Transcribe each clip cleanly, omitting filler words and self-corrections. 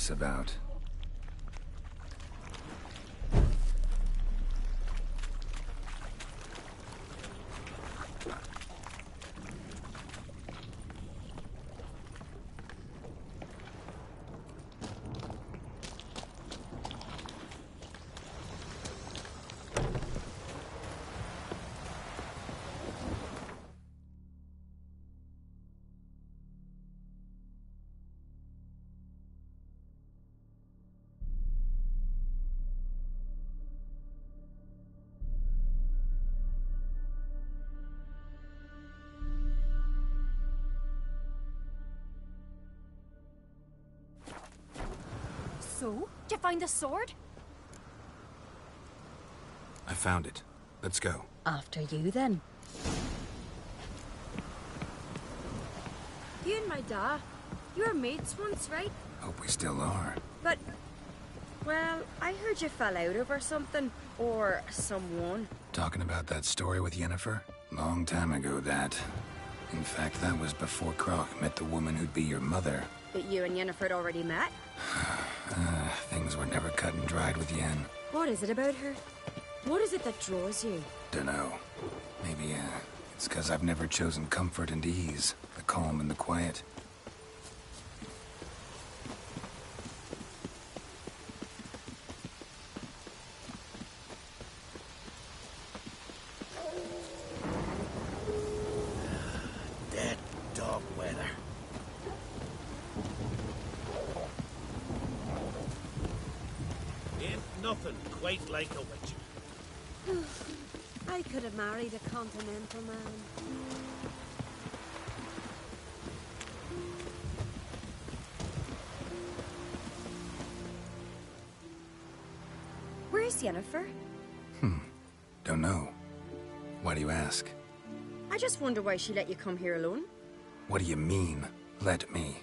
this about? So? Did you find the sword? I found it. Let's go. After you, then. You and my dad, you were mates once, right? Hope we still are. But, well, I heard you fell out over something. Or someone. Talking about that story with Yennefer? Long time ago, that. In fact, that was before Croc met the woman who'd be your mother. That you and Yennefer had already met? Things were never cut and dried with Yen. What is it about her? What is it that draws you? Dunno. Maybe, it's because I've never chosen comfort and ease. The calm and the quiet. Dead dog weather. Ain't nothing quite like a witcher. I could have married a continental man. Where's Yennefer? Don't know. Why do you ask? I just wonder why she let you come here alone. What do you mean, let me?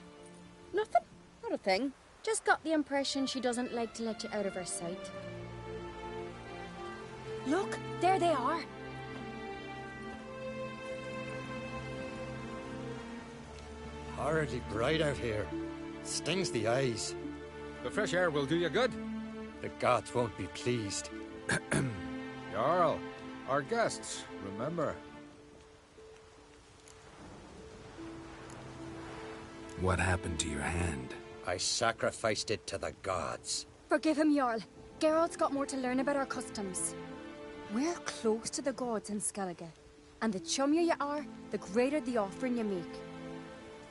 Nothing. Not a thing. Just got the impression she doesn't like to let you out of her sight. Look, there they are. Horribly bright out here. Stings the eyes. The fresh air will do you good. The gods won't be pleased. Jarl, our guests, remember. What happened to your hand? I sacrificed it to the gods. Forgive him, Jarl. Geralt's got more to learn about our customs. We're close to the gods in Skellige, and the chummier you are, the greater the offering you make.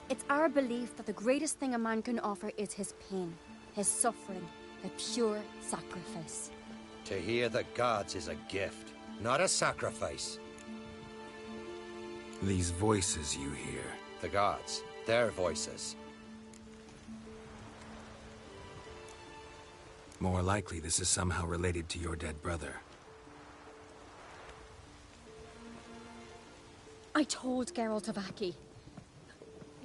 It's our belief that the greatest thing a man can offer is his pain, his suffering, a pure sacrifice. To hear the gods is a gift, not a sacrifice. These voices you hear. The gods, their voices. More likely this is somehow related to your dead brother. I told Geralt of Aki.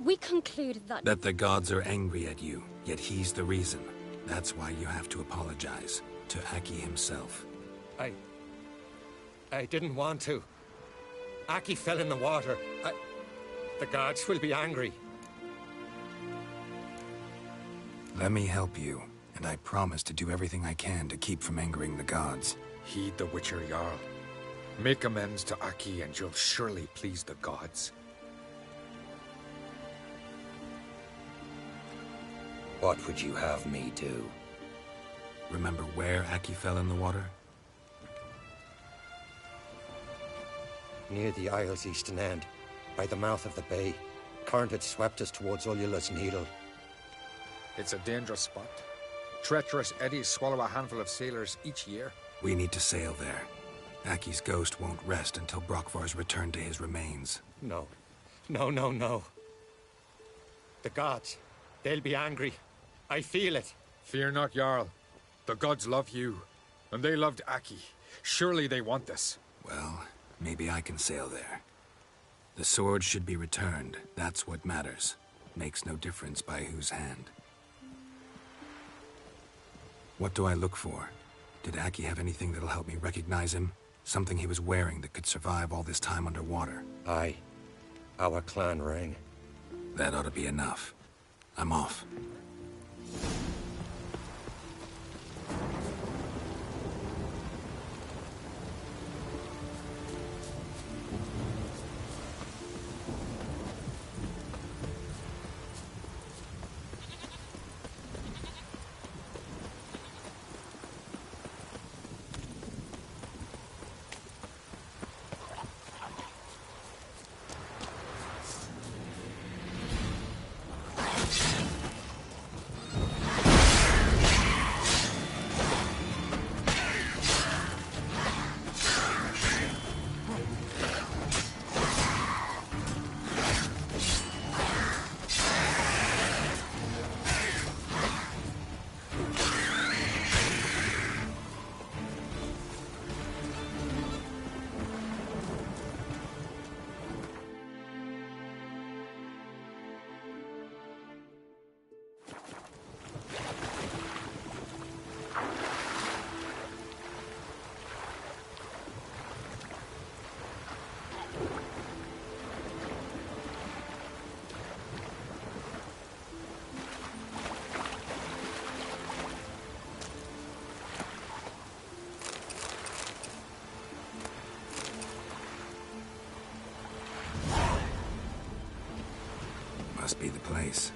We concluded that... That the gods are angry at you, yet he's the reason. That's why you have to apologize. To Aki himself. I didn't want to. Aki fell in the water. The gods will be angry. Let me help you, and I promise to do everything I can to keep from angering the gods. Heed the Witcher Jarl. Make amends to Aki and you'll surely please the gods. What would you have me do? Remember where Aki fell in the water? Near the Isle's eastern end, by the mouth of the bay. Current had swept us towards Ullula's Needle. It's a dangerous spot. Treacherous eddies swallow a handful of sailors each year. We need to sail there. Aki's ghost won't rest until Brokvar's returned to his remains. No. No. The gods, they'll be angry. I feel it. Fear not, Jarl. The gods love you, and they loved Aki. Surely they want this. Well, maybe I can sail there. The sword should be returned. That's what matters. Makes no difference by whose hand. What do I look for? Did Aki have anything that'll help me recognize him? Something he was wearing that could survive all this time underwater? Aye. Our clan ring. That ought to be enough. I'm off. must be the place.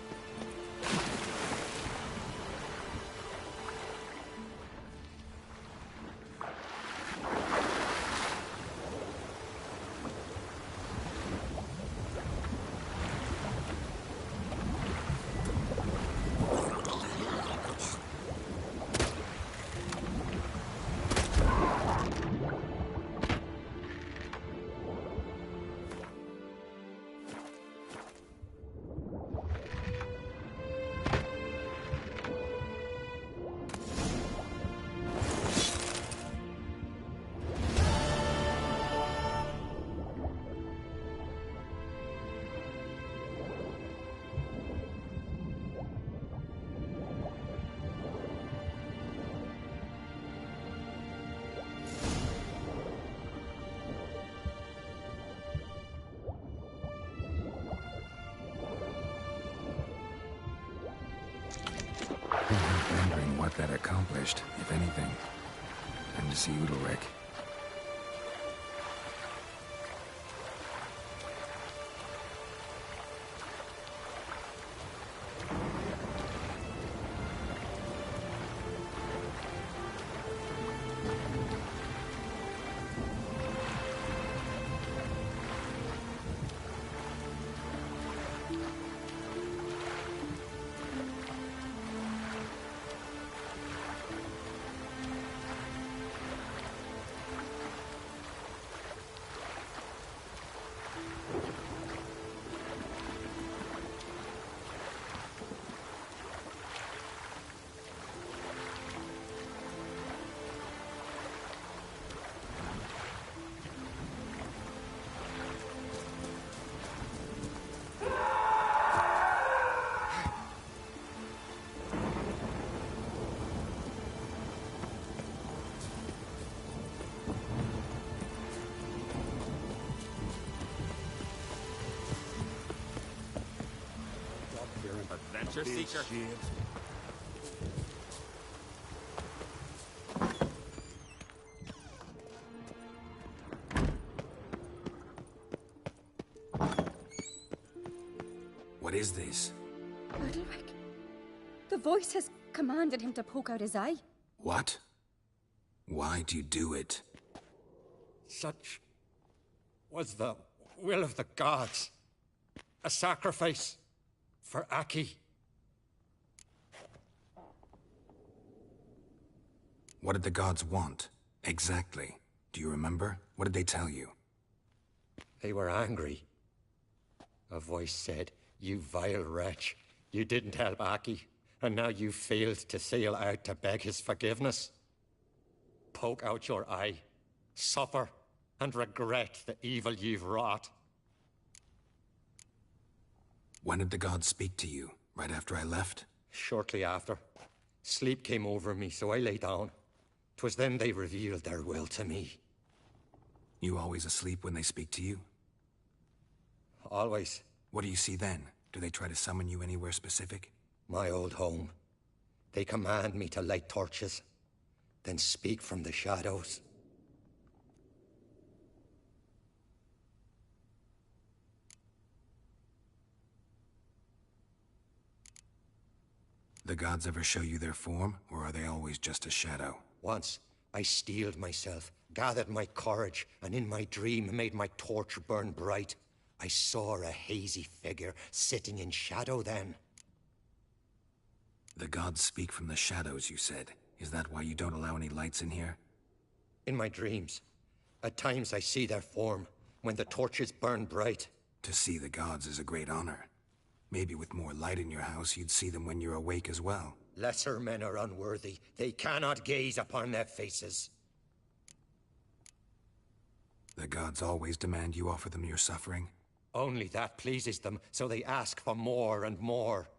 I'm wondering what that accomplished, if anything. And to see Udalric. Adventure seeker. What is this? Udalric. The voice has commanded him to poke out his eye. What? Why do you do it? Such was the will of the gods. A sacrifice for Aki. What did the gods want? Exactly. Do you remember? What did they tell you? They were angry. A voice said, "You vile wretch, you didn't help Aki, and now you failed to sail out to beg his forgiveness. Poke out your eye, suffer, and regret the evil you've wrought." When did the gods speak to you? Right after I left? Shortly after. Sleep came over me, so I lay down. 'Twas then they revealed their will to me. You always asleep when they speak to you? Always. What do you see then? Do they try to summon you anywhere specific? My old home. They command me to light torches, then speak from the shadows. The gods ever show you their form, or are they always just a shadow? Once, I steeled myself, gathered my courage, and in my dream made my torch burn bright. I saw a hazy figure sitting in shadow then. The gods speak from the shadows, you said. Is that why you don't allow any lights in here? In my dreams. At times I see their form, when the torches burn bright. To see the gods is a great honor. Maybe with more light in your house, you'd see them when you're awake as well. Lesser men are unworthy. They cannot gaze upon their faces. The gods always demand you offer them your suffering? Only that pleases them, so they ask for more and more.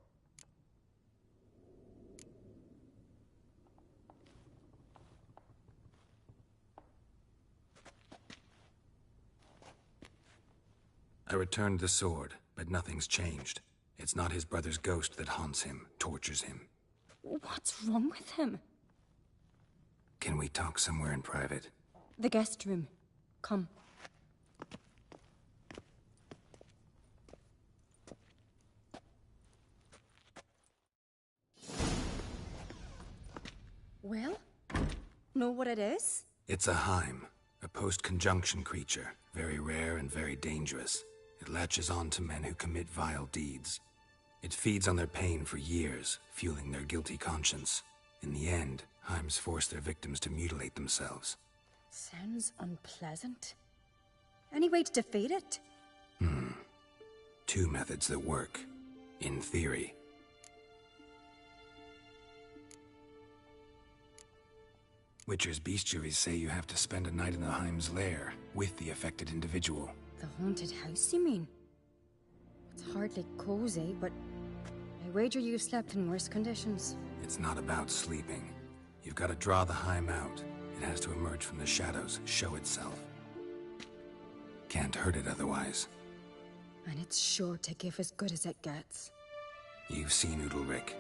I returned the sword, but nothing's changed. It's not his brother's ghost that haunts him, tortures him. What's wrong with him? Can we talk somewhere in private? The guest room. Come. Well, know what it is? It's a Heim, a post-conjunction creature, very rare and very dangerous. It latches on to men who commit vile deeds. It feeds on their pain for years, fueling their guilty conscience. In the end, Heims force their victims to mutilate themselves. Sounds unpleasant. Any way to defeat it? Two methods that work, in theory. Witcher's bestiaries say you have to spend a night in the Heim's lair with the affected individual. The haunted house, you mean? It's hardly cozy, but I wager you've slept in worse conditions. It's not about sleeping. You've got to draw the Heim out. It has to emerge from the shadows, show itself. Can't hurt it otherwise. And it's sure to give as good as it gets. You've seen Udalryk.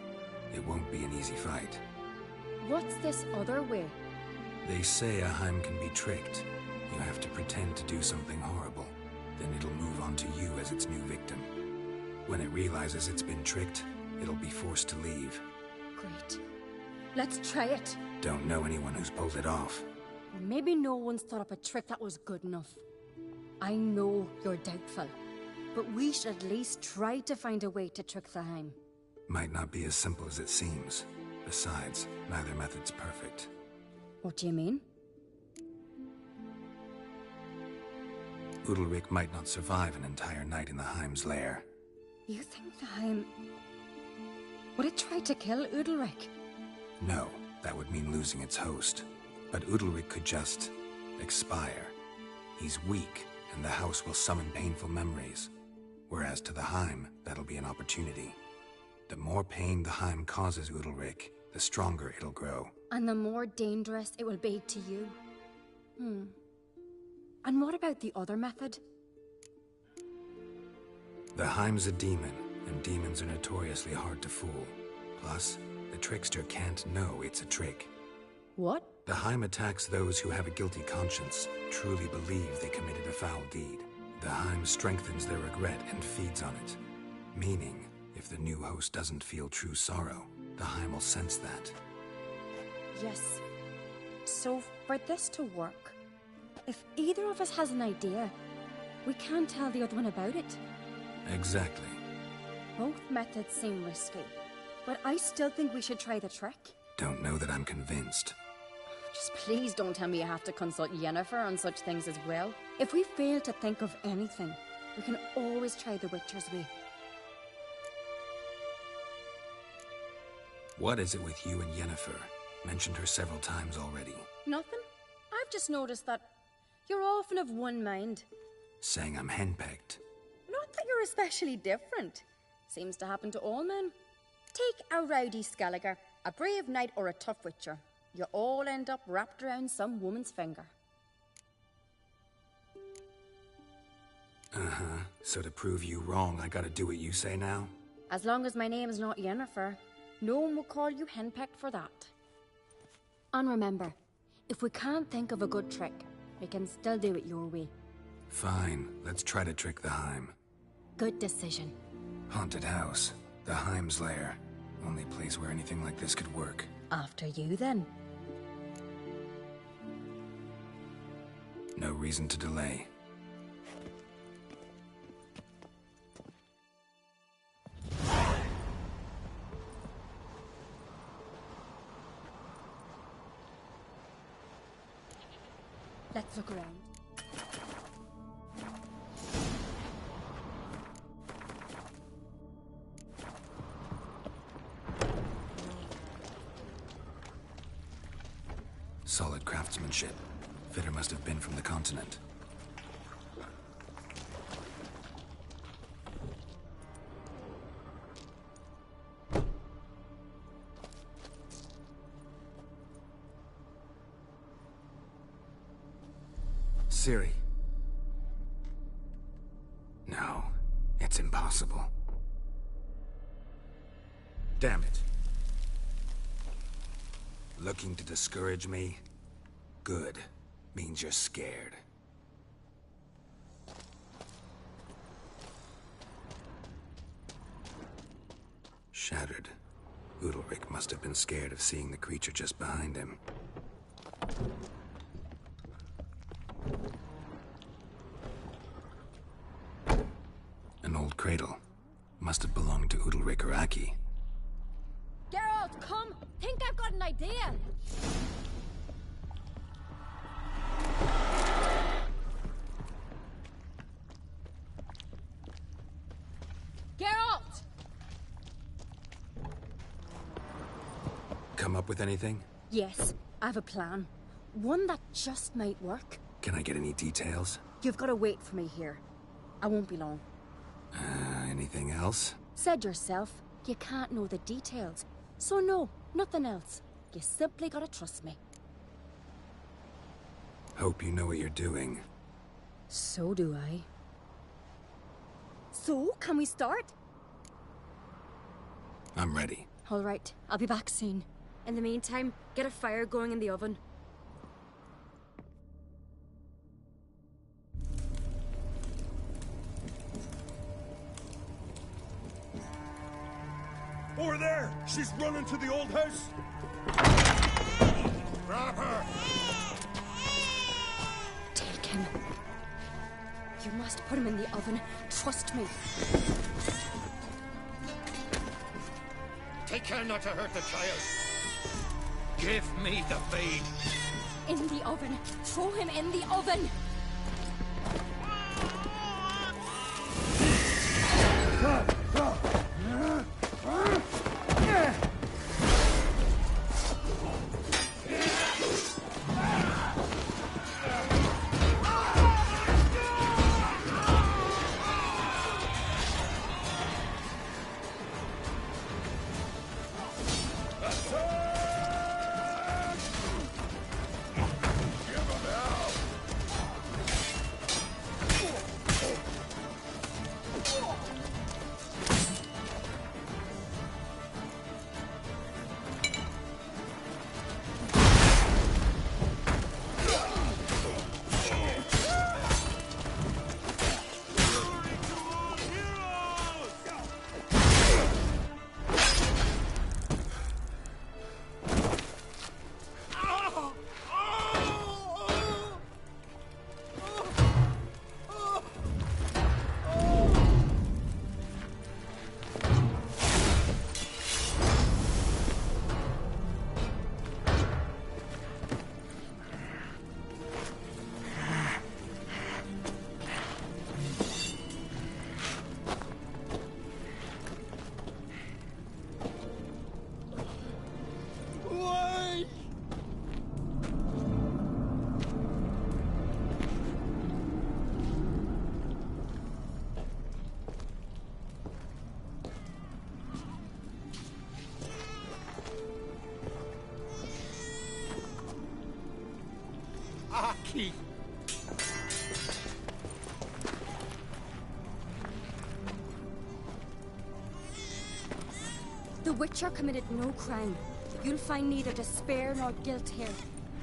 It won't be an easy fight. What's this other way? They say a Heim can be tricked. You have to pretend to do something horrible. Then it'll move on to you as its new victim. When it realizes it's been tricked, it'll be forced to leave. Great. Let's try it. Don't know anyone who's pulled it off. Or maybe no one's thought up a trick that was good enough. I know you're doubtful, but we should at least try to find a way to trick the Heim. Might not be as simple as it seems. Besides, neither method's perfect. What do you mean? Udalryk might not survive an entire night in the Heim's lair. You think the Heim... Would it try to kill Udalryk? No, that would mean losing its host. But Udalryk could just... expire. He's weak, and the house will summon painful memories. Whereas to the Heim, that'll be an opportunity. The more pain the Heim causes Udalryk, the stronger it'll grow. And the more dangerous it will be to you. And what about the other method? The Heim's a demon, and demons are notoriously hard to fool. Plus, the trickster can't know it's a trick. What? The Heim attacks those who have a guilty conscience, truly believe they committed a foul deed. The Heim strengthens their regret and feeds on it. Meaning, if the new host doesn't feel true sorrow, the Heim will sense that. Yes. So, for this to work, if either of us has an idea, we can't tell the other one about it. Exactly. Both methods seem risky, but I still think we should try the trick. Don't know that I'm convinced. Just please don't tell me you have to consult Yennefer on such things as well. If we fail to think of anything, we can always try the Witcher's way. What is it with you and Yennefer? Mentioned her several times already. Nothing. I've just noticed that you're often of one mind. Saying I'm henpecked. Not that you're especially different. Seems to happen to all men. Take a rowdy Skelliger, a brave knight or a tough Witcher. You all end up wrapped around some woman's finger. Uh-huh. So to prove you wrong, I gotta do what you say now? As long as my name is not Yennefer, no one will call you henpecked for that. And remember, if we can't think of a good trick, we can still do it your way. Fine, let's try to trick the Heim. Good decision. Haunted house. The Heim's lair. Only place where anything like this could work. After you, then. No reason to delay. Let's look around. Solid craftsmanship. Fitter must have been from the continent. Ciri. No, it's impossible. Damn it. Looking to discourage me? Good. Means you're scared. Shattered. Udalryk. Udalric must have been scared of seeing the creature just behind him. An old cradle. Must have belonged to Udalric or Aki. Geralt, come! Think I've got an idea! Geralt! Come up with anything? Yes, I have a plan. One that just might work. Can I get any details? You've got to wait for me here. I won't be long. Anything else? Said yourself, you can't know the details. So no, nothing else. You simply gotta trust me. Hope you know what you're doing. So do I. So, can we start? I'm ready. All right, I'll be back soon. In the meantime, get a fire going in the oven. Over there! She's running to the old house! Grab her! Take him. You must put him in the oven. Trust me. Take care not to hurt the child. Give me the feed. In the oven. Throw him in the oven. Aki! The Witcher committed no crime. You'll find neither despair nor guilt here.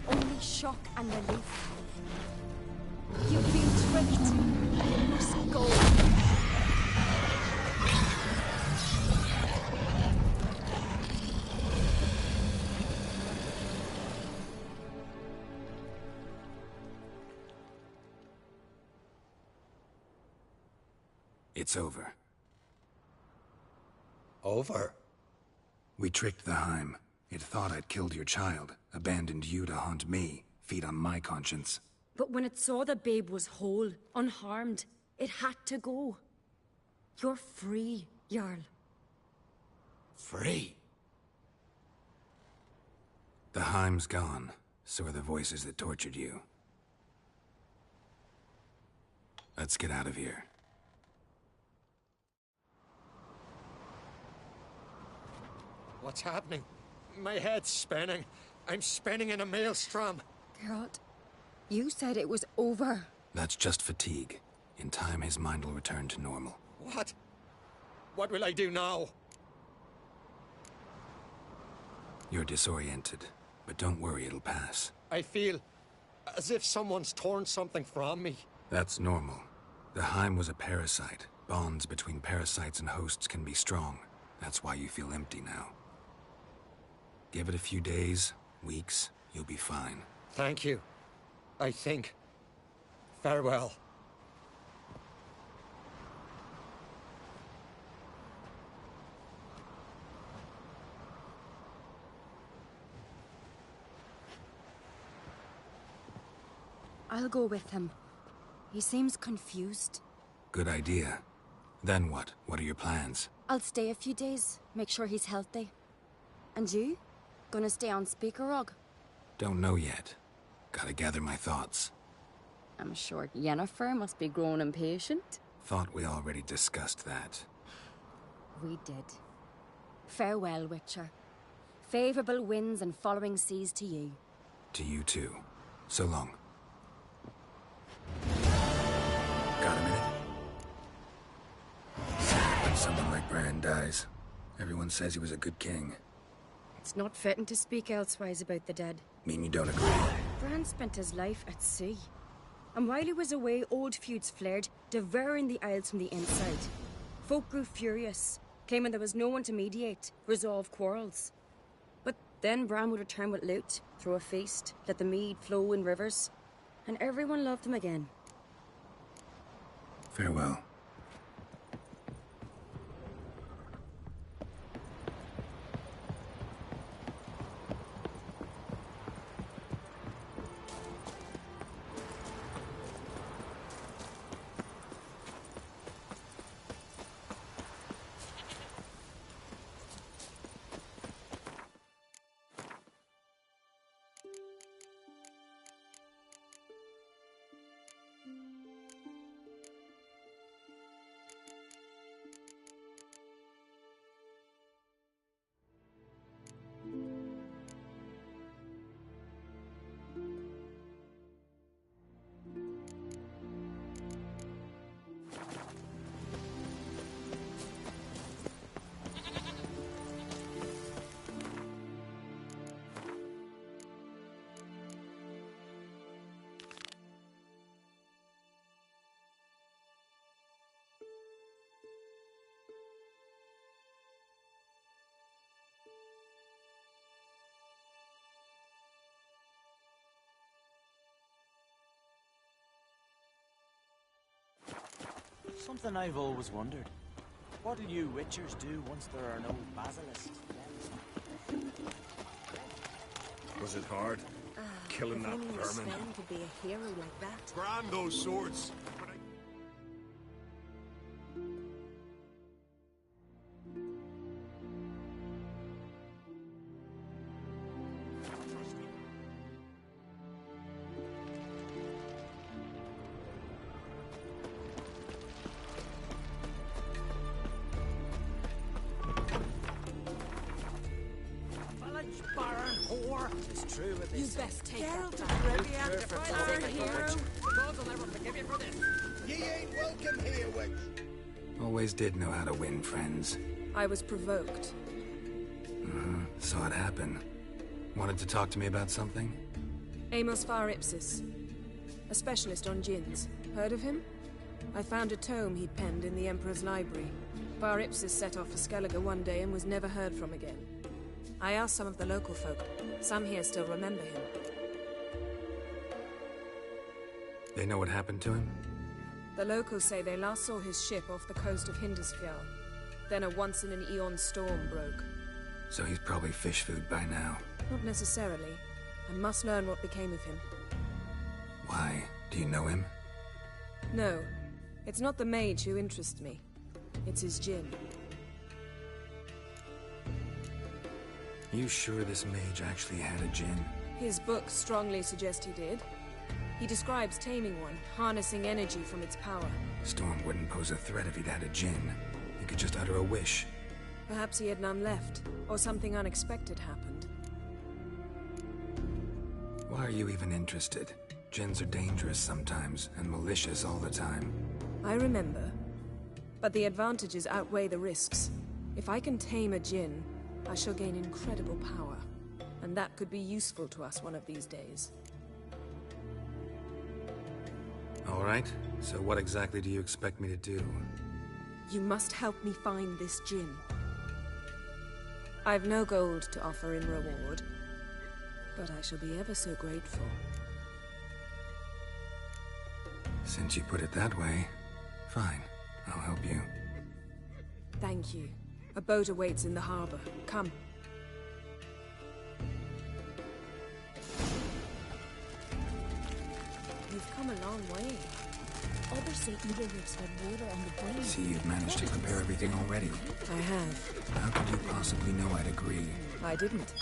Only shock and relief. You've been tricked. You must go. It's over. Over? We tricked the Heim. It thought I'd killed your child, abandoned you to haunt me, feed on my conscience. But when it saw the babe was whole, unharmed, it had to go. You're free, Jarl. Free? The Heim's gone, so are the voices that tortured you. Let's get out of here. What's happening? My head's spinning. I'm spinning in a maelstrom. Geralt, you said it was over. That's just fatigue. In time, his mind will return to normal. What? What will I do now? You're disoriented, but don't worry, it'll pass. I feel as if someone's torn something from me. That's normal. The Heim was a parasite. Bonds between parasites and hosts can be strong. That's why you feel empty now. Give it a few days, weeks, you'll be fine. Thank you. I think. Farewell. I'll go with him. He seems confused. Good idea. Then what? What are your plans? I'll stay a few days, make sure he's healthy. And you? Gonna stay on Speaker Rog? Don't know yet. Gotta gather my thoughts. I'm sure Yennefer must be growing impatient. Thought we already discussed that. We did. Farewell, Witcher. Favorable winds and following seas to you. To you too. So long. Got a minute? Sad when someone like Bran dies. Everyone says he was a good king. It's not fitting to speak elsewise about the dead. Mean you don't agree? Bran spent his life at sea. And while he was away, old feuds flared, devouring the Isles from the inside. Folk grew furious, claiming there was no one to mediate, resolve quarrels. But then Bran would return with loot, throw a feast, let the mead flow in rivers, and everyone loved him again. Farewell. Something I've always wondered. What do you Witchers do once there are no basilisks? Was it hard? Killing that vermin? Could be a hero like that. Grand those swords. But I... You best take Geralt of Rivia, define our hero. God will never forgive you for this. Ye ain't welcome here, witch. Always did know how to win friends. I was provoked. Saw it happen. Wanted to talk to me about something? Amos Far Ipsis, a specialist on djinns. Heard of him? I found a tome he'd penned in the Emperor's library. Far Ipsis set off for Skellige one day and was never heard from again. I asked some of the local folk. Some here still remember him. They know what happened to him? The locals say they last saw his ship off the coast of Hindisfjall. Then a once-in-an-eon storm broke. So he's probably fish food by now. Not necessarily. I must learn what became of him. Why? Do you know him? No. It's not the mage who interests me. It's his djinn. You sure this mage actually had a djinn? His books strongly suggest he did. He describes taming one, harnessing energy from its power. Storm wouldn't pose a threat if he'd had a djinn. He could just utter a wish. Perhaps he had none left, or something unexpected happened. Why are you even interested? Djinns are dangerous sometimes, and malicious all the time. I remember. But the advantages outweigh the risks. If I can tame a djinn, I shall gain incredible power. And that could be useful to us one of these days. All right. So what exactly do you expect me to do? You must help me find this djinn. I've no gold to offer in reward, but I shall be ever so grateful. Since you put it that way, fine. I'll help you. Thank you. A boat awaits in the harbor. Come. You've come a long way. Others say Udalric's had water on the brain. See, you've managed to prepare everything already. I have. How could you possibly know I'd agree? I didn't.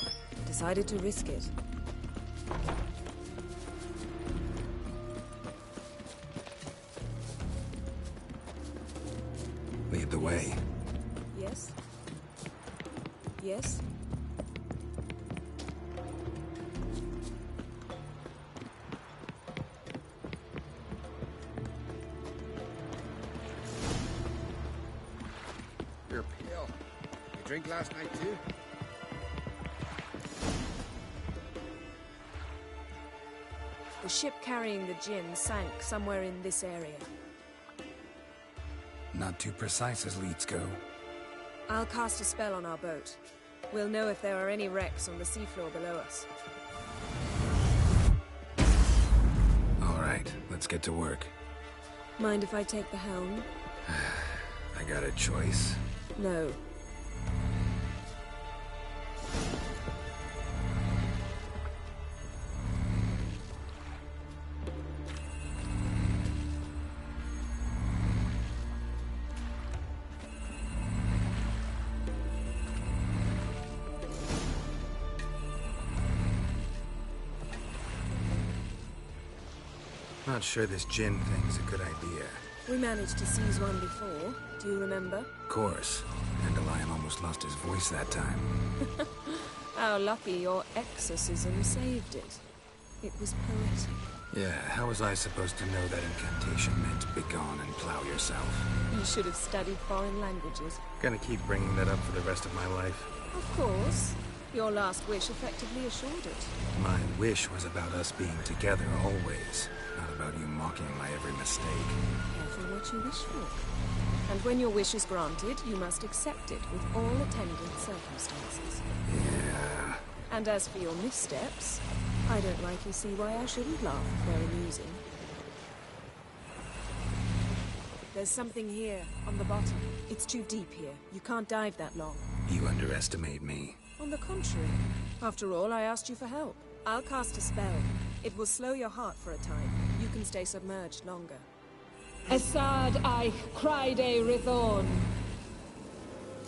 Decided to risk it. Lead the way. Yes? Yes? You're pale. You drink last night too? The ship carrying the gin sank somewhere in this area. Not too precise as leads go. I'll cast a spell on our boat. We'll know if there are any wrecks on the seafloor below us. All right, let's get to work. Mind if I take the helm? I got a choice. No. Not sure this gin thing's a good idea. We managed to seize one before. Do you remember? Of course. Dandelion almost lost his voice that time. How lucky your exorcism saved it. It was poetic. Yeah, how was I supposed to know that incantation meant begone and plow yourself? You should have studied foreign languages. Gonna keep bringing that up for the rest of my life. Of course. Your last wish effectively assured it. My wish was about us being together always, not about you mocking my every mistake. Careful what you wish for. And when your wish is granted, you must accept it with all attendant circumstances. Yeah. And as for your missteps, I don't rightly see why I shouldn't laugh if they're amusing. There's something here, on the bottom. It's too deep here. You can't dive that long. You underestimate me. On the contrary. After all, I asked you for help. I'll cast a spell. It will slow your heart for a time. You can stay submerged longer. Assad I cried a Rithorn.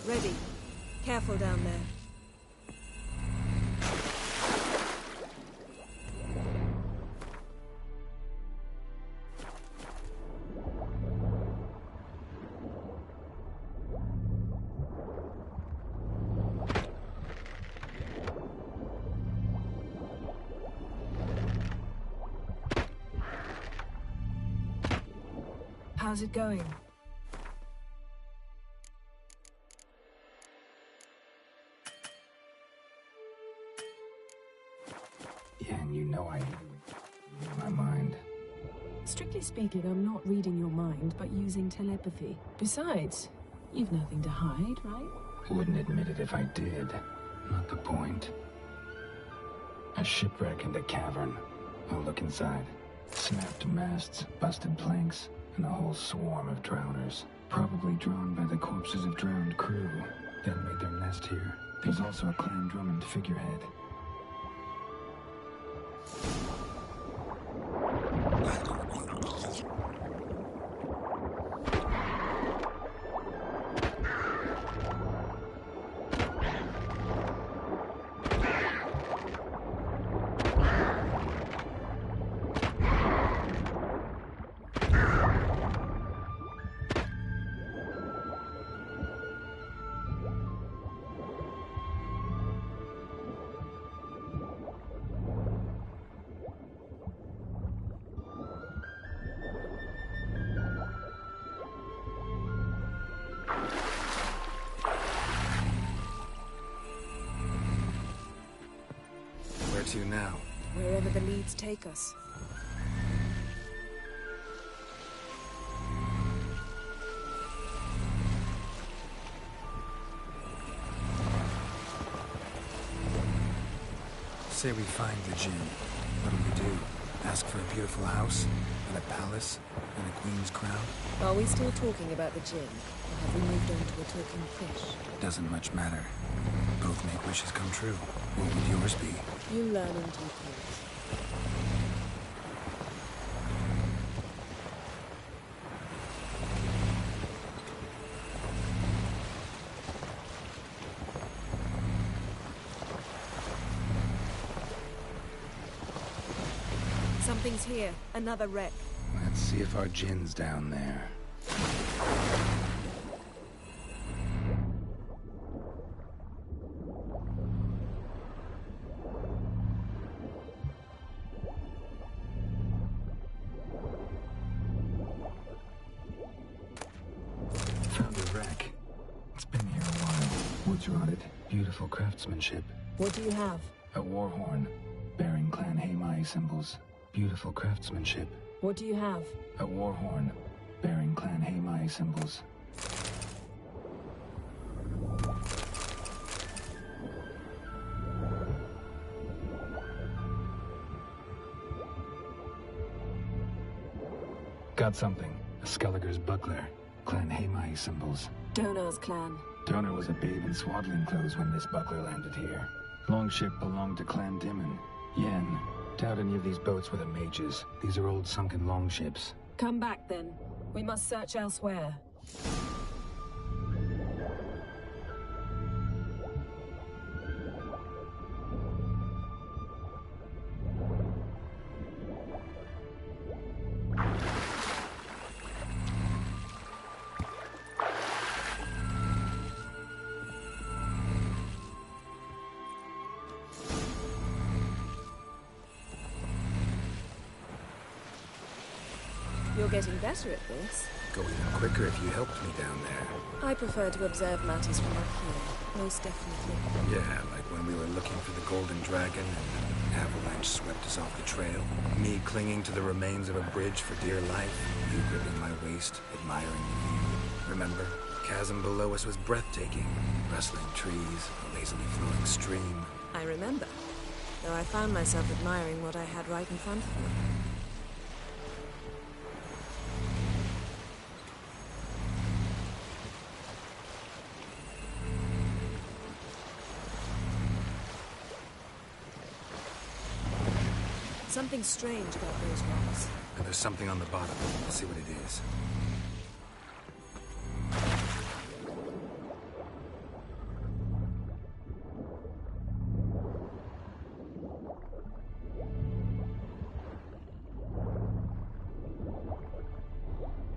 Ready. Careful down there. How's it going? Yeah, and you know I read my mind. Strictly speaking, I'm not reading your mind, but using telepathy. Besides, you've nothing to hide, right? Wouldn't admit it if I did. Not the point. A shipwreck in the cavern. I'll look inside. Snapped masts, busted planks, and a whole swarm of drowners. Probably drawn by the corpses of drowned crew that made their nest here. There's also a Clan Drummond figurehead. Where to now? Wherever the leads take us. say we find the Jinn. What'll we do? Ask for a beautiful house? And a palace? And a queen's crown? Are we still talking about the Jinn? Or have we moved on to a talking fish? Doesn't much matter. Both make wishes come true. What would yours be? You learn in due course. Something's here. Another wreck. Let's see if our Jinn's down there. Found a wreck. It's been here a while. Woods rotted. Beautiful craftsmanship. What do you have? A war horn, bearing Clan Haimai symbols. Beautiful craftsmanship. What do you have? A war horn, bearing Clan Haimai symbols. Got something. A Skellige's buckler. Clan Haimai symbols. Donar's clan. Donar was a babe in swaddling clothes when this buckler landed here. Longship belonged to Clan Dimon. Yen. Doubt any of these boats were the mages. These are old sunken longships. Come back then. We must search elsewhere. You're getting better at this. Go even quicker if you helped me down there. I prefer to observe matters from up here, most definitely. Yeah, like when we were looking for the Golden Dragon and an avalanche swept us off the trail. Me clinging to the remains of a bridge for dear life. You gripping my waist, admiring the view. Remember? Chasm below us was breathtaking. Rustling trees, a lazily flowing stream. I remember, though I found myself admiring what I had right in front of me. Something strange about those rocks. And there's something on the bottom. Let's see what it is.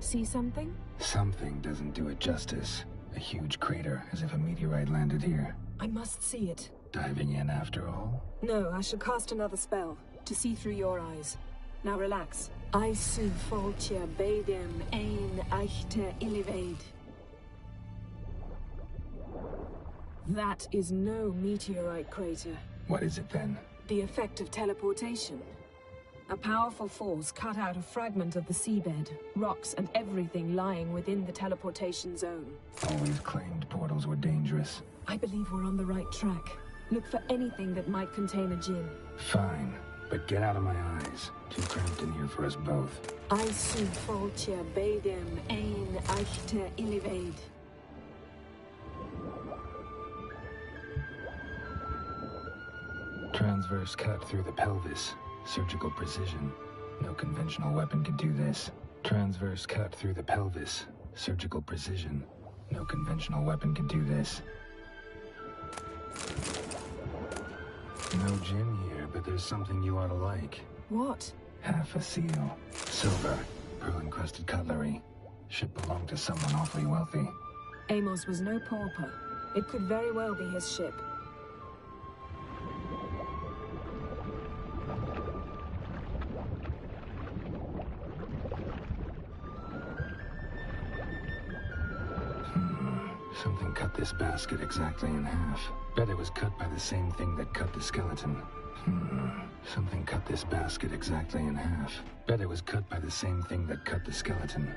See something? Something doesn't do it justice. A huge crater, as if a meteorite landed here. I must see it. Diving in after all? No, I shall cast another spell, to see through your eyes. Now relax. Aisu foltia beidem ein eichte ilivaid. That is no meteorite crater. What is it then? The effect of teleportation. A powerful force cut out a fragment of the seabed, rocks and everything lying within the teleportation zone. Always claimed portals were dangerous. I believe we're on the right track. Look for anything that might contain a Jinn. Fine, but get out of my eyes. Too cramped in here for us both. Aisu foltia beidem ein eichte ilivaid. Transverse cut through the pelvis. Surgical precision. No conventional weapon could do this. Transverse cut through the pelvis. Surgical precision. No conventional weapon could do this. No Jinn here, but there's something you ought to like. What? Half a seal. Silver. Pearl-encrusted cutlery. Should belong to someone awfully wealthy. Amos was no pauper. It could very well be his ship. Something cut this basket exactly in half. Bet it was cut by the same thing that cut the skeleton. Something cut this basket exactly in half. Bet it was cut by the same thing that cut the skeleton.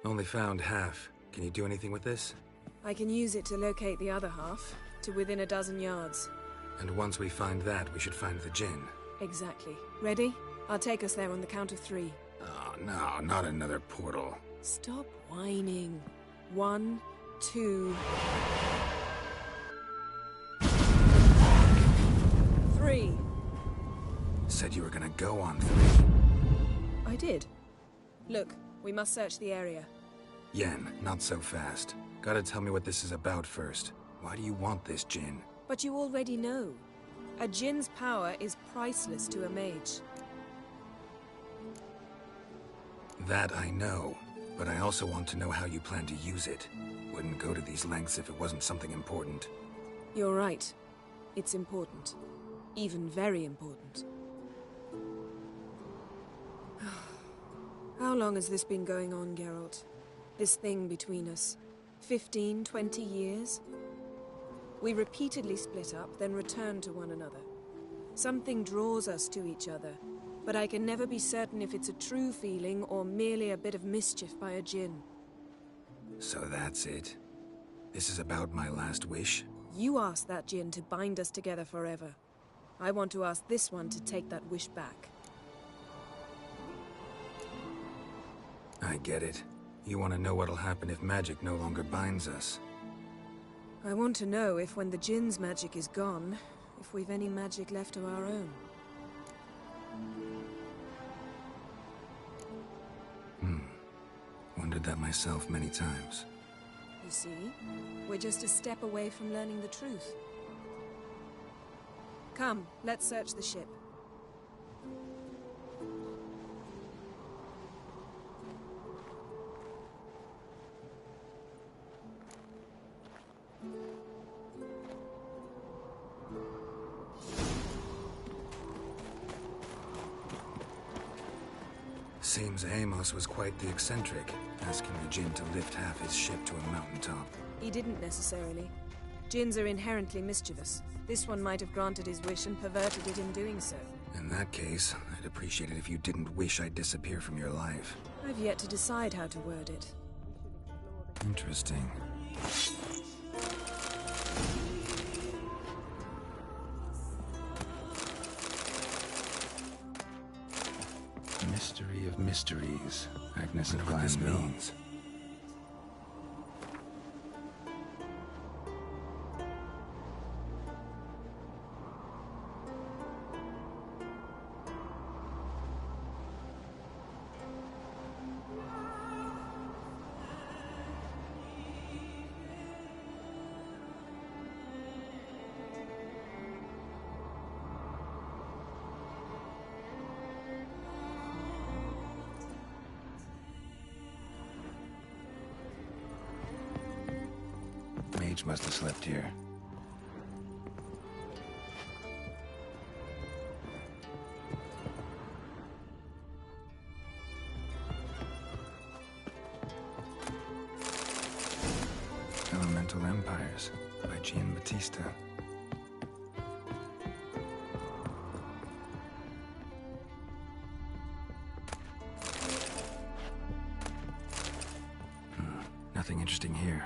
Only found half. Can you do anything with this? I can use it to locate the other half, to within a dozen yards. And once we find that, we should find the Jinn. Exactly. Ready? I'll take us there on the count of 3. Oh, no, not another portal. Stop whining. 1, 2... 3. Said you were gonna go on 3. I did. Look, we must search the area. Yen, not so fast. Gotta tell me what this is about first. Why do you want this Jinn? But you already know. A Jinn's power is priceless to a mage. That I know, but I also want to know how you plan to use it. Wouldn't go to these lengths if it wasn't something important. You're right. It's important. Even very important. How long has this been going on, Geralt? This thing between us? 15, 20 years? We repeatedly split up, then returned to one another. Something draws us to each other, but I can never be certain if it's a true feeling or merely a bit of mischief by a Jinn. So that's it? This is about my last wish? You asked that Jinn to bind us together forever. I want to ask this one to take that wish back. I get it. You want to know what'll happen if magic no longer binds us. I want to know if when the Jinn's magic is gone, if we've any magic left of our own. Wondered that myself many times. You see, we're just a step away from learning the truth. Come, let's search the ship. Seems Amos was quite the eccentric, asking the Jinn to lift half his ship to a mountaintop. He didn't necessarily. Jinns are inherently mischievous. This one might have granted his wish and perverted it in doing so. In that case, I'd appreciate it if you didn't wish I'd disappear from your life. I've yet to decide how to word it. Interesting. Mystery of mysteries. Agnes and what this means. Mage must have slept here. Elemental Empires by Giambattista. Nothing interesting here.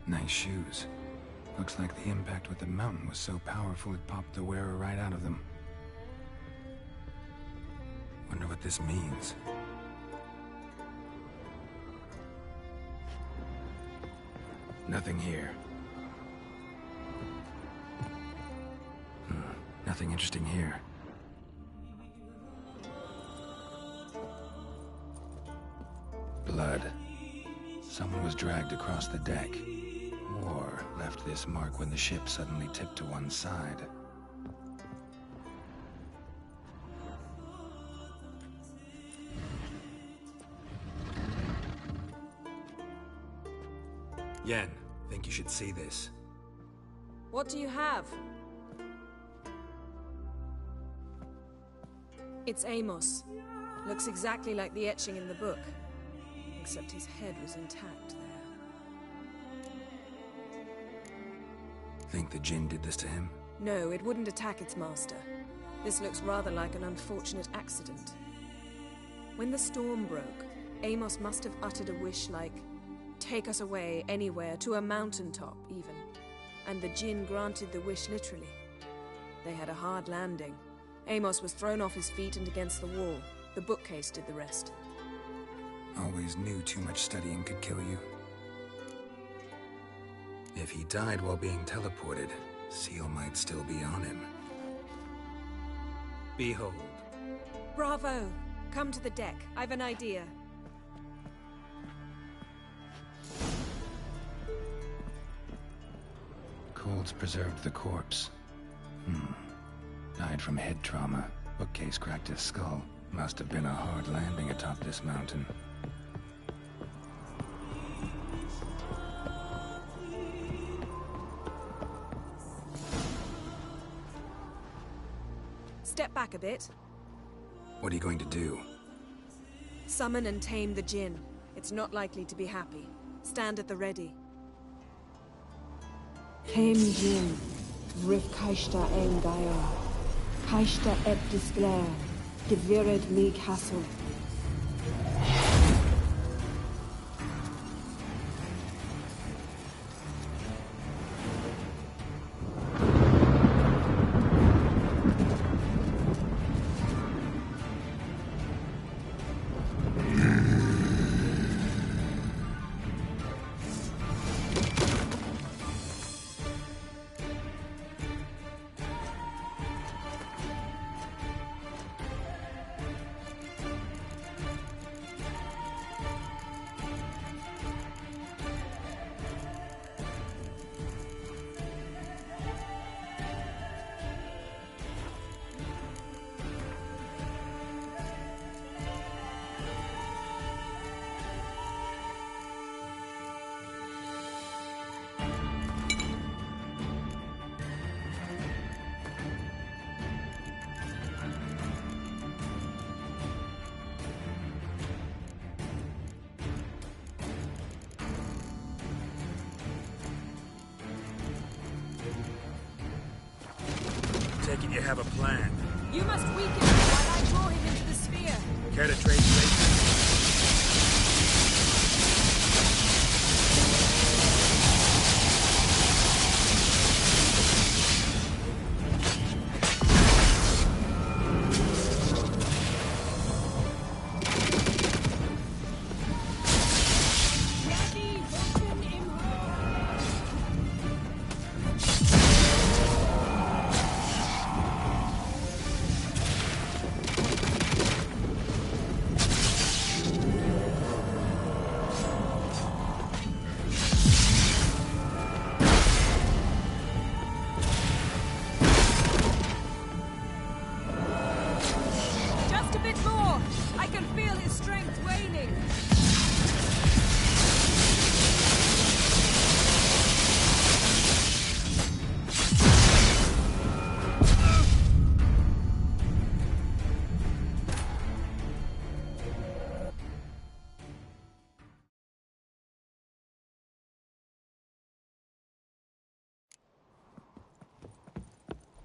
Nice shoes. Looks like the impact with the mountain was so powerful it popped the wearer right out of them. Wonder what this means. Nothing here. Nothing interesting here. Blood. Someone was dragged across the deck. Or left this mark when the ship suddenly tipped to one side. Yen, think you should see this. What do you have? It's Amos. Looks exactly like the etching in the book. Except his head was intact there. Think the Jinn did this to him? No, it wouldn't attack its master. This looks rather like an unfortunate accident. When the storm broke, Amos must have uttered a wish like, "Take us away, anywhere, to a mountaintop, even." And the Jinn granted the wish literally. They had a hard landing. Amos was thrown off his feet and against the wall. The bookcase did the rest. Always knew too much studying could kill you. If he died while being teleported, Seal might still be on him. Behold. Bravo! Come to the deck. I've an idea. Cold's preserved the corpse. Died from head trauma. Bookcase cracked his skull. Must have been a hard landing atop this mountain. Step back a bit. What are you going to do? Summon and tame the Jinn. It's not likely to be happy. Stand at the ready. Tame Jinn, Rif Kaishta Engaya, Kaishta Ep Disglair, Gevired Lee Castle. Taking you have a plan. You must weaken him while I draw him into the sphere. Care to trade places?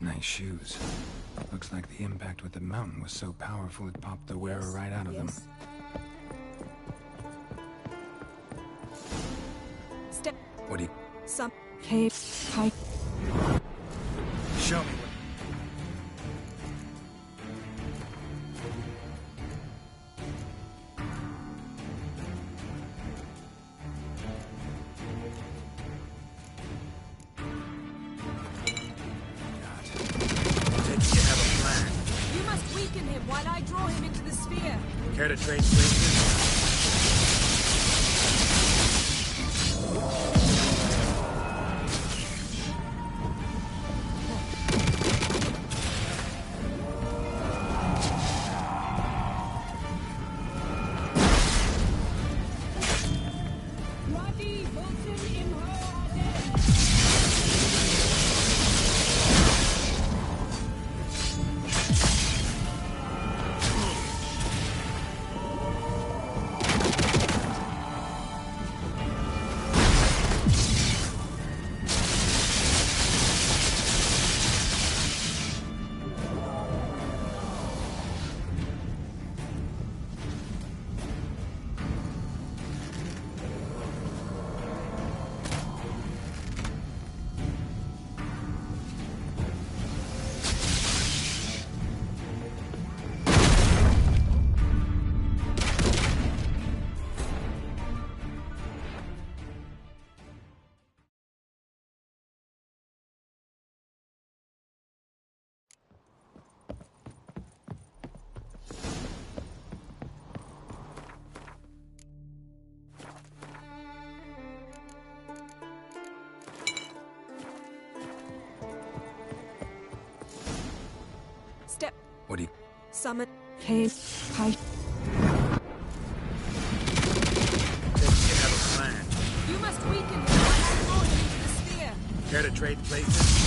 Nice shoes. Looks like the impact with the mountain was so powerful it popped the wearer right out of them. Step. What do you... Some... Show me. You must weaken him while I draw him into the sphere. Care to trade places? Step. What do you... Summon. Think you have a plan? You must weaken him while I draw him into the sphere. Care to trade places?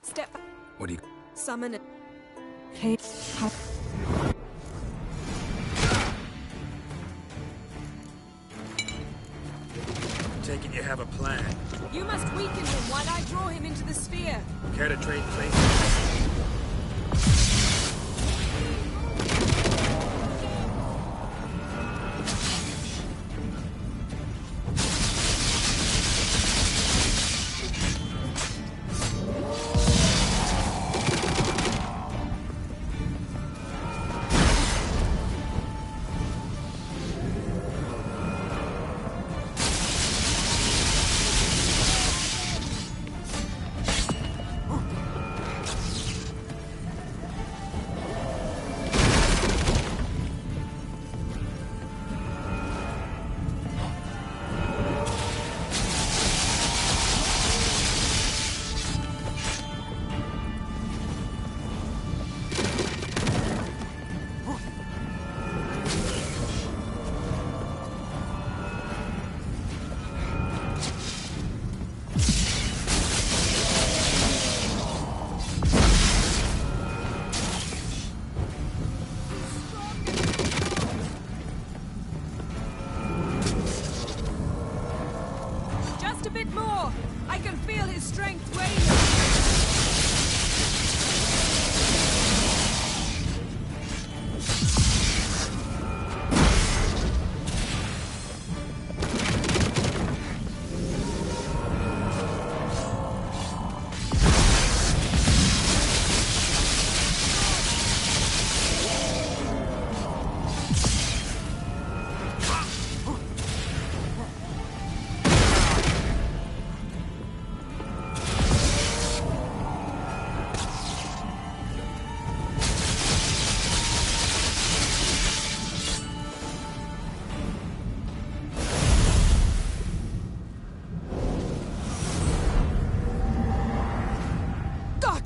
Step. What do you... Summon it. Taking you have a plan. You must weaken him while I draw him into the sphere. Care to trade places? bit more! I can feel his strength waning!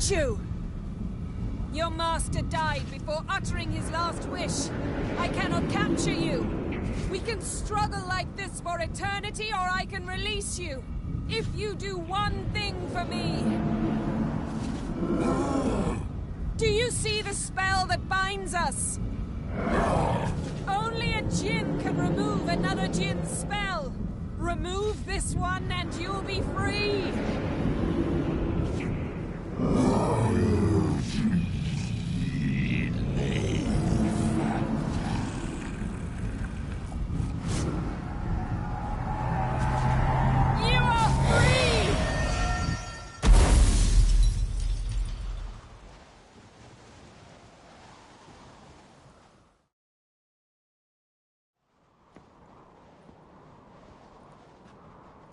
You! Your master died before uttering his last wish. I cannot capture you. We can struggle like this for eternity, or I can release you. If you do one thing for me. Do you see the spell that binds us? Only a djinn can remove another djinn's spell. Remove this one and you'll be free.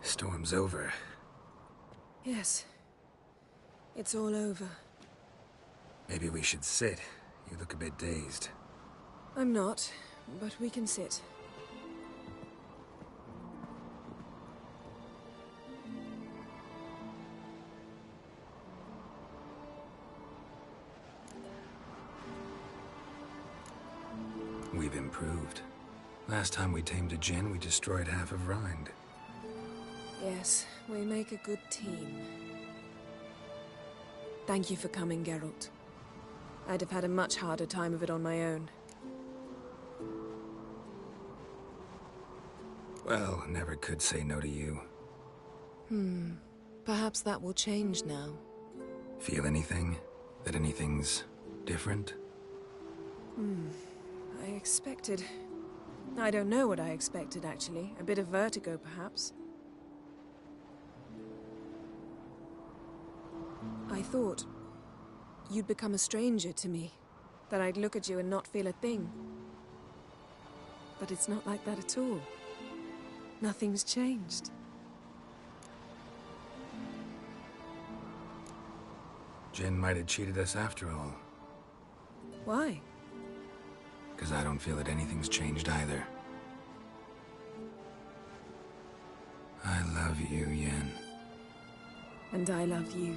Storm's over. Yes. It's all over. Maybe we should sit. You look a bit dazed. I'm not, but we can sit. We've improved. Last time we tamed a djinn, we destroyed half of Rind. Yes, we make a good team. Thank you for coming, Geralt. I'd have had a much harder time of it on my own. Well, never could say no to you. Perhaps that will change now. Feel anything? That anything's different? I expected... I don't know what I expected, actually. A bit of vertigo, perhaps. I thought you'd become a stranger to me, that I'd look at you and not feel a thing. But it's not like that at all. Nothing's changed. Jinn might have cheated us after all. Why? Because I don't feel that anything's changed either. I love you, Yen. And I love you.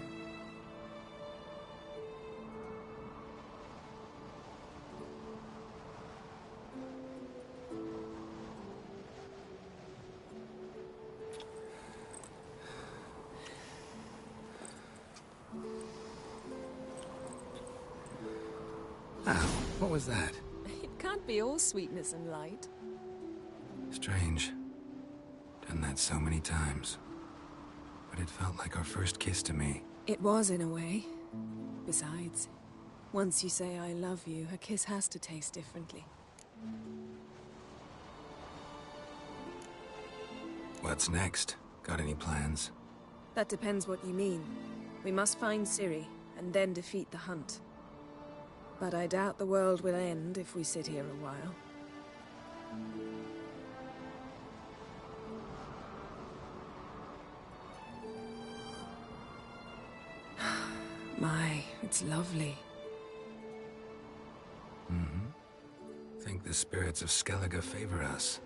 What was that? It can't be all sweetness and light. Strange. Done that so many times. But it felt like our first kiss to me. It was, in a way. Besides, once you say I love you, a kiss has to taste differently. What's next? Got any plans? That depends what you mean. We must find Ciri, and then defeat the hunt. But I doubt the world will end if we sit here a while. My, it's lovely. Think the spirits of Skellige favor us.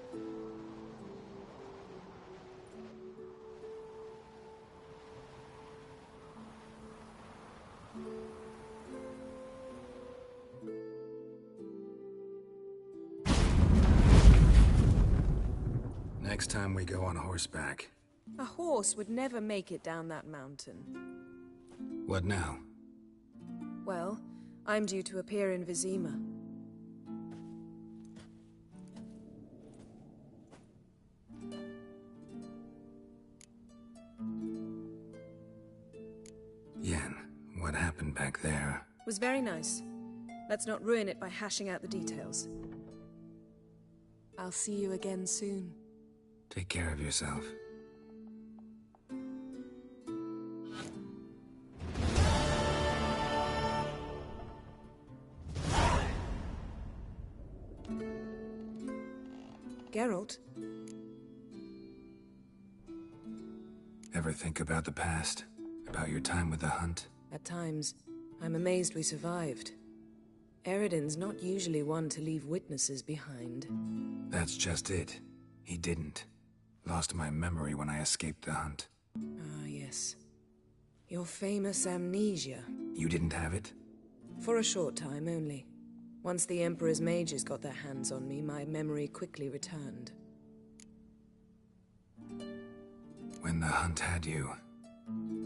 Next time we go on horseback. A horse would never make it down that mountain. What now? Well, I'm due to appear in Vizima. back there. Was very nice. Let's not ruin it by hashing out the details. I'll see you again soon. Take care of yourself. Geralt? Ever think about the past? About your time with the Hunt? At times, I'm amazed we survived. Eredin's not usually one to leave witnesses behind. That's just it. He didn't. Lost my memory when I escaped the Hunt. Ah, yes. Your famous amnesia. You didn't have it? For a short time only. Once the Emperor's mages got their hands on me, my memory quickly returned. When the Hunt had you,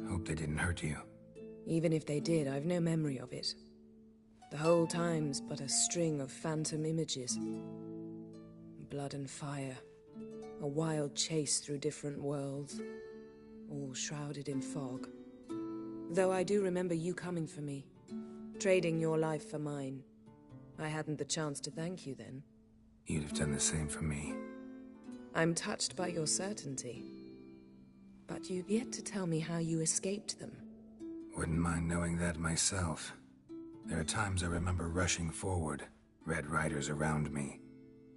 hope they didn't hurt you. Even if they did, I've no memory of it. The whole time's but a string of phantom images. Blood and fire. A wild chase through different worlds. All shrouded in fog. Though I do remember you coming for me. Trading your life for mine. I hadn't the chance to thank you then. You'd have done the same for me. I'm touched by your certainty. But you've yet to tell me how you escaped them. Wouldn't mind knowing that myself. There are times I remember rushing forward, Red Riders around me.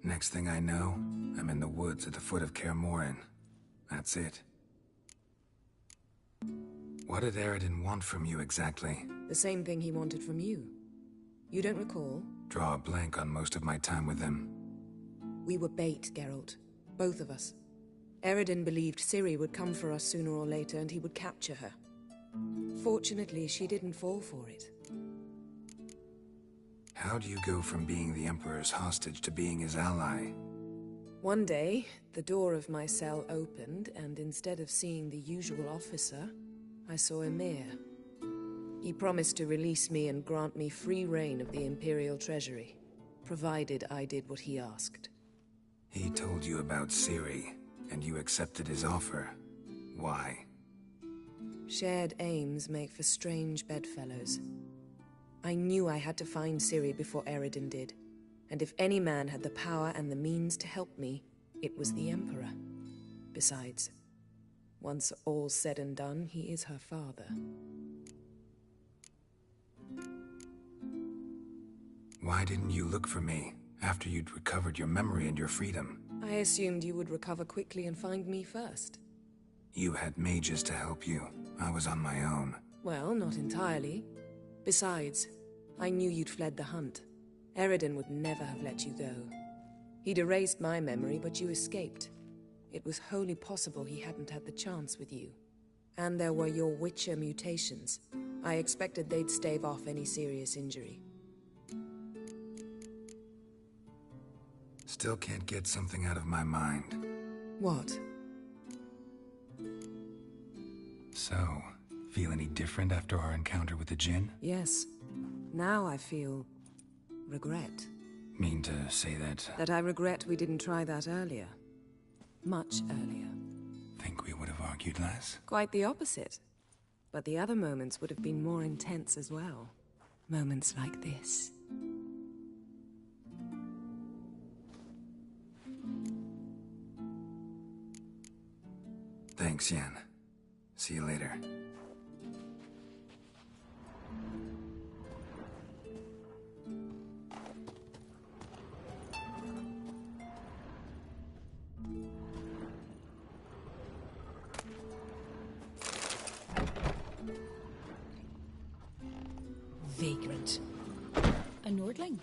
Next thing I know, I'm in the woods at the foot of Kaer Morhen. That's it. What did Eredin want from you exactly? The same thing he wanted from you. You don't recall? Draw a blank on most of my time with him. We were bait, Geralt. Both of us. Eredin believed Ciri would come for us sooner or later and he would capture her. Fortunately, she didn't fall for it. How do you go from being the Emperor's hostage to being his ally? One day, the door of my cell opened, and instead of seeing the usual officer, I saw Emhyr. He promised to release me and grant me free reign of the Imperial Treasury, provided I did what he asked. He told you about Ciri, and you accepted his offer. Why? Shared aims make for strange bedfellows. I knew I had to find Ciri before Eredin did, and if any man had the power and the means to help me, it was the Emperor. Besides, once all's said and done, he is her father. Why didn't you look for me after you'd recovered your memory and your freedom? I assumed you would recover quickly and find me first. You had mages to help you. I was on my own. Well, not entirely. Besides, I knew you'd fled the Hunt. Eredin would never have let you go. He'd erased my memory, but you escaped. It was wholly possible he hadn't had the chance with you. And there were your Witcher mutations. I expected they'd stave off any serious injury. Still can't get something out of my mind. What? So, feel any different after our encounter with the Djinn? Yes. Now I feel... regret. Mean to say that... That I regret we didn't try that earlier. Much earlier. Think we would have argued less? Quite the opposite. But the other moments would have been more intense as well. Moments like this. Thanks, Yen. See you later. Vagrant. A Nordling?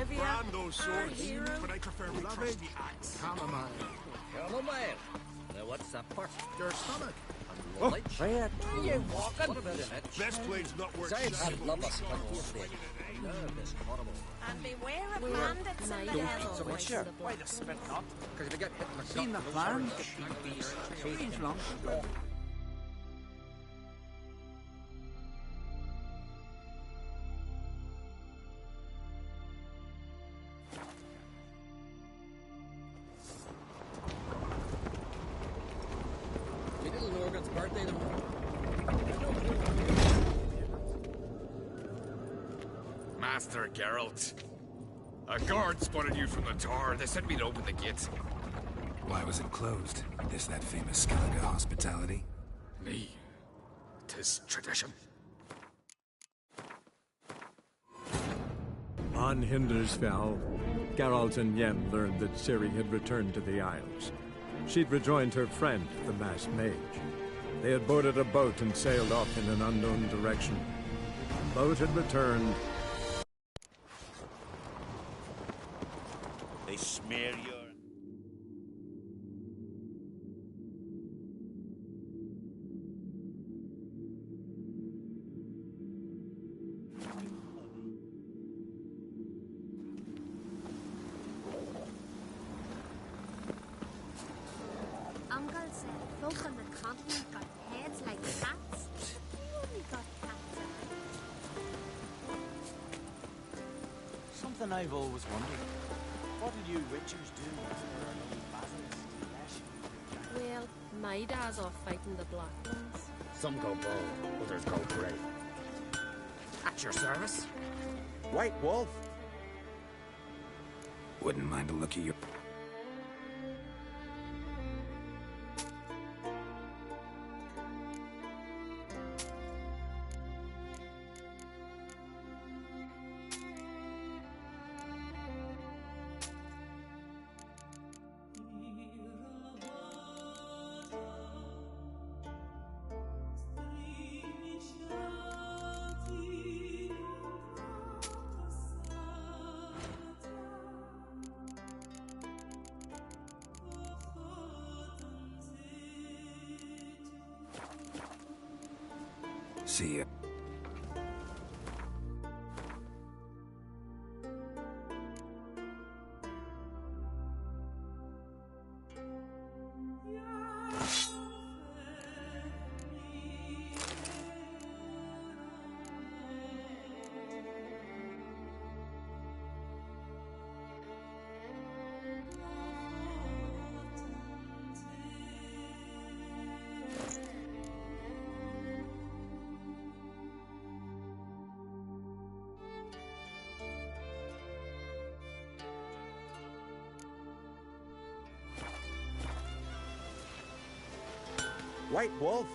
Olivia, Brand those our swords, hero. but I prefer my trusty axe. Chamomile. Chamomile. Now what's that for? Your stomach. Lovely. Where you walking? What about it? Best blade's not worth Besides, I shagging. love us. I love this horrible. And beware of bandits in the Don't devil. Witcher. Why the spit not? Because if you get hit in the Seen the plan? Strange long. Your little Morgan's birthday tomorrow. Master Geralt. A guard spotted you from the tower. They sent me to open the gate. Why was it closed? Is that famous Skellige hospitality? Me. 'Tis tradition. On Hindersfell, Geralt and Yen learned that Ciri had returned to the Isles. She'd rejoined her friend, the masked mage. They had boarded a boat and sailed off in an unknown direction. The boat had returned. They smear your... Uncle said folk on the continent got heads like cats. We only got cats. Something I've always wondered. What do you witchers do if there are no battles to Well, my dad's off fighting the Black Ones. Some go bold, others go grey. At your service? White Wolf. Wouldn't mind a look at your... See ya. White Wolf.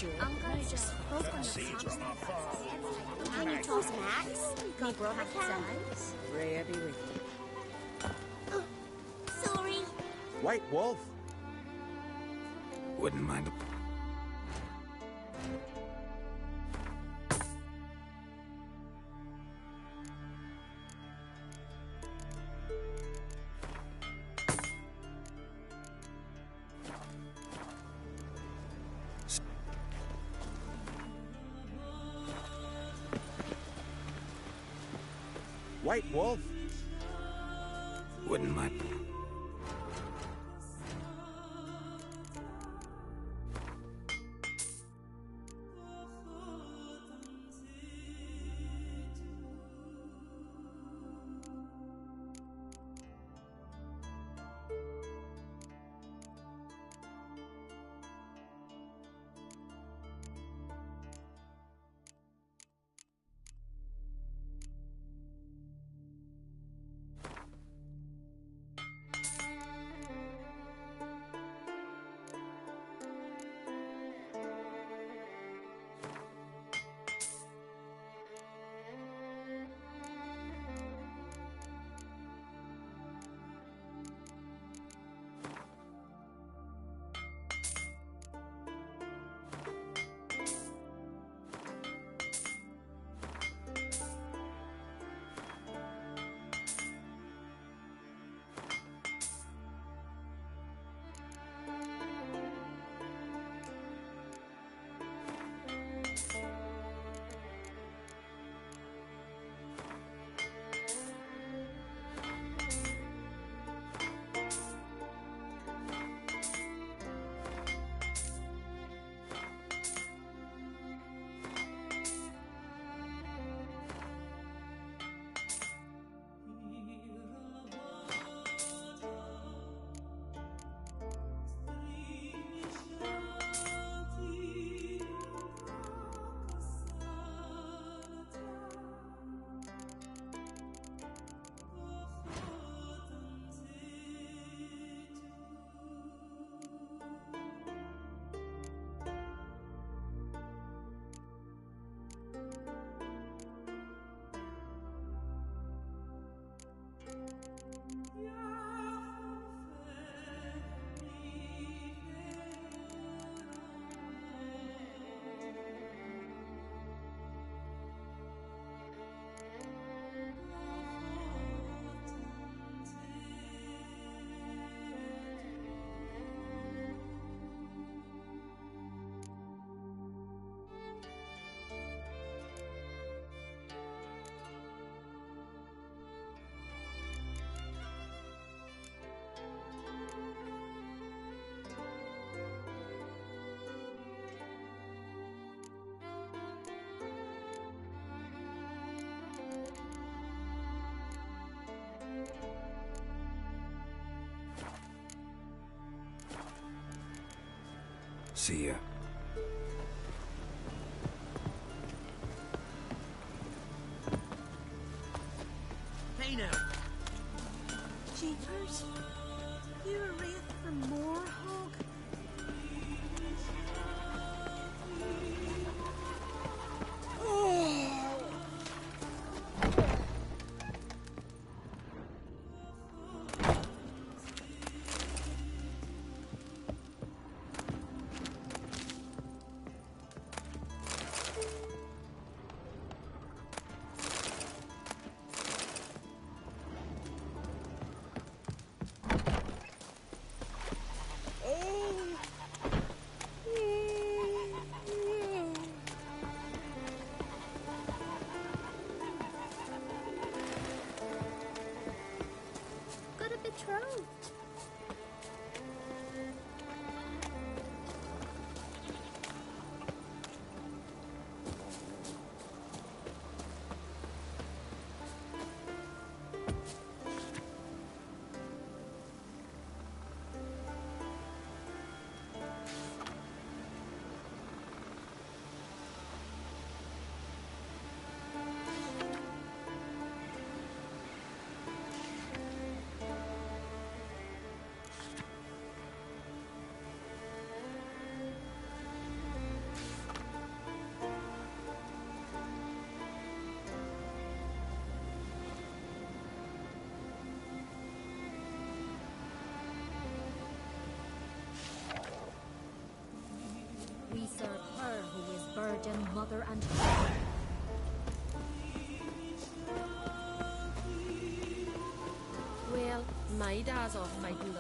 sure. Uncle just spoke on the constant Can you toast Max? Me brother can. Freya be with you. Sorry. White Wolf. Wouldn't mind. White Wolf. Wouldn't mind. See ya. Hey now. Jeepers. You're a wraith for more, Hog? virgin mother and Well, my dad's off fighting